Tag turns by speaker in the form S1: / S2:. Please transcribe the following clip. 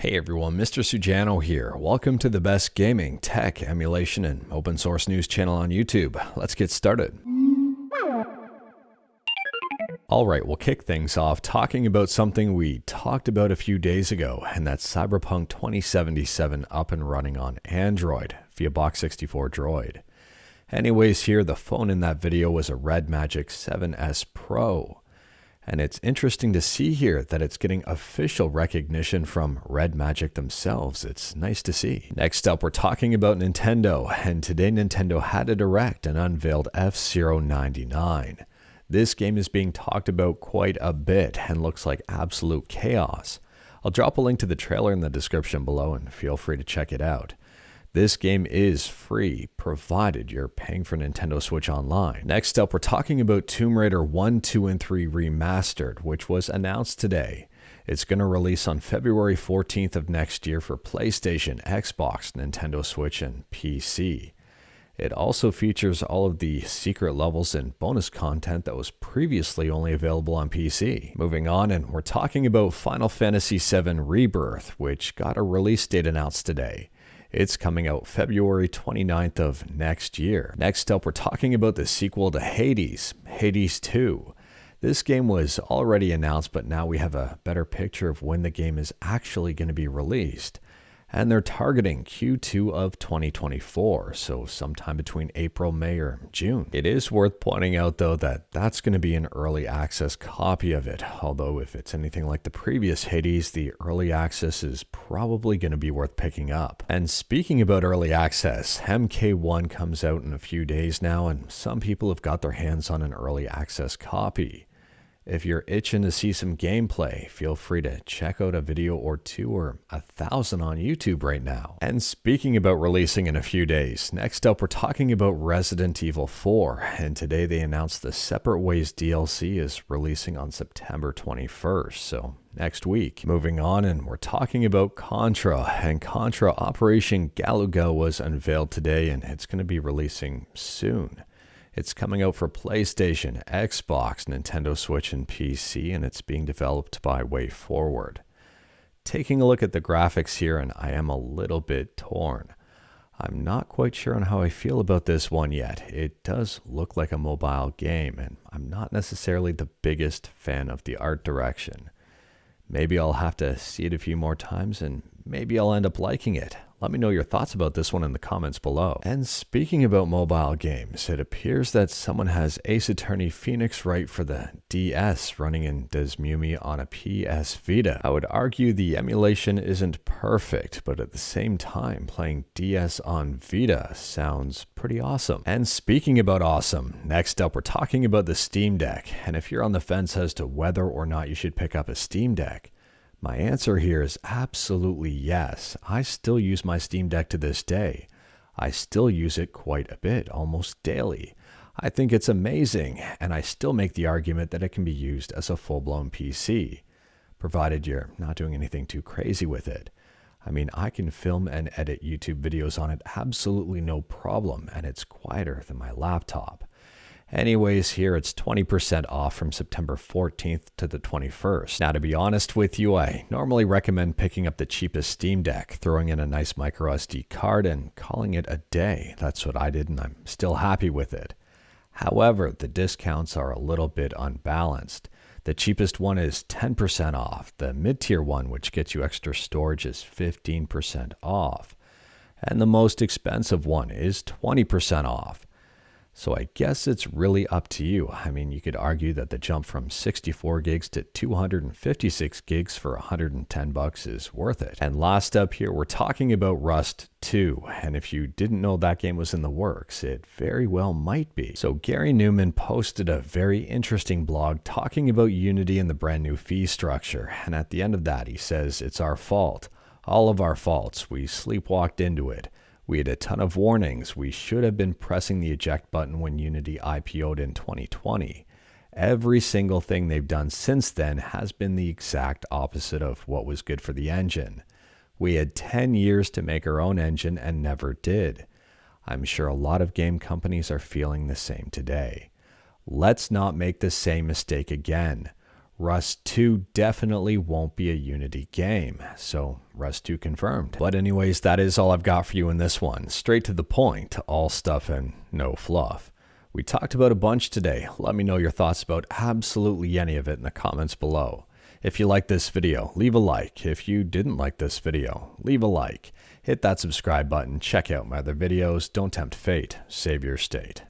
S1: Hey everyone, Mr. Sujano here. Welcome to the best gaming, tech, emulation, and open source news channel on YouTube. Let's get started. Alright, we'll kick things off talking about something we talked about a few days ago, and that's Cyberpunk 2077 up and running on Android via Box 64 Droid. Anyways, here the phone in that video was a Red Magic 7S Pro. And it's interesting to see here that it's getting official recognition from Red Magic themselves. It's nice to see. Next up, we're talking about Nintendo, and today Nintendo had a direct and unveiled F-Zero 99. This game is being talked about quite a bit and looks like absolute chaos. I'll drop a link to the trailer in the description below and feel free to check it out. This game is free, provided you're paying for Nintendo Switch Online. Next up, we're talking about Tomb Raider 1, 2, and 3 Remastered, which was announced today. It's going to release on February 14th of next year for PlayStation, Xbox, Nintendo Switch, and PC. It also features all of the secret levels and bonus content that was previously only available on PC. Moving on, and we're talking about Final Fantasy VII Rebirth, which got a release date announced today. It's coming out February 29th of next year. Next up, we're talking about the sequel to Hades, Hades 2. This game was already announced, but now we have a better picture of when the game is actually going to be released. And they're targeting Q2 of 2024, so sometime between April, May, or June. It is worth pointing out, though, that that's going to be an early access copy of it, although if it's anything like the previous Hades, the early access is probably going to be worth picking up. And speaking about early access, MK1 comes out in a few days now, and some people have got their hands on an early access copy. If you're itching to see some gameplay, feel free to check out a video or two or 1,000 on YouTube right now. And speaking about releasing in a few days, next up we're talking about Resident Evil 4, and today they announced the Separate Ways DLC is releasing on September 21st, so next week. Moving on, and we're talking about Contra, and Contra Operation Galuga was unveiled today, and it's going to be releasing soon. It's coming out for PlayStation, Xbox, Nintendo Switch, and PC, and it's being developed by WayForward. Taking a look at the graphics here, and I am a little bit torn. I'm not quite sure on how I feel about this one yet. It does look like a mobile game, and I'm not necessarily the biggest fan of the art direction. Maybe I'll have to see it a few more times, and maybe I'll end up liking it. Let me know your thoughts about this one in the comments below. And speaking about mobile games, it appears that someone has Ace Attorney Phoenix Wright for the DS running in DeSmuME on a PS Vita. I would argue the emulation isn't perfect, but at the same time, playing DS on Vita sounds pretty awesome. And speaking about awesome, next up we're talking about the Steam Deck. And if you're on the fence as to whether or not you should pick up a Steam Deck, my answer here is absolutely yes. I still use my Steam Deck to this day. I still use it quite a bit, almost daily. I think it's amazing, and I still make the argument that it can be used as a full-blown PC, provided you're not doing anything too crazy with it. I mean, I can film and edit YouTube videos on it absolutely no problem, and it's quieter than my laptop. Anyways, here it's 20% off from September 14th to the 21st. Now, to be honest with you, I normally recommend picking up the cheapest Steam Deck, throwing in a nice micro SD card, and calling it a day. That's what I did, and I'm still happy with it. However, the discounts are a little bit unbalanced. The cheapest one is 10% off. The mid-tier one, which gets you extra storage, is 15% off. And the most expensive one is 20% off. So I guess it's really up to you. I mean, you could argue that the jump from 64 gigs to 256 gigs for $110 is worth it. And last up here, we're talking about Rust 2. And if you didn't know that game was in the works, it very well might be. So Gary Newman posted a very interesting blog talking about Unity and the brand new fee structure. And at the end of that, he says, "It's our fault. All of our faults. We sleepwalked into it. We had a ton of warnings. We should have been pressing the eject button when Unity IPO'd in 2020. Every single thing they've done since then has been the exact opposite of what was good for the engine. We had 10 years to make our own engine and never did. I'm sure a lot of game companies are feeling the same today. Let's not make the same mistake again. Rust 2 definitely won't be a Unity game, so Rust 2 confirmed. But anyways, that is all I've got for you in this one. Straight to the point, all stuff and no fluff. We talked about a bunch today. Let me know your thoughts about absolutely any of it in the comments below. If you liked this video, leave a like. If you didn't like this video, leave a like. Hit that subscribe button, check out my other videos. Don't tempt fate, save your state.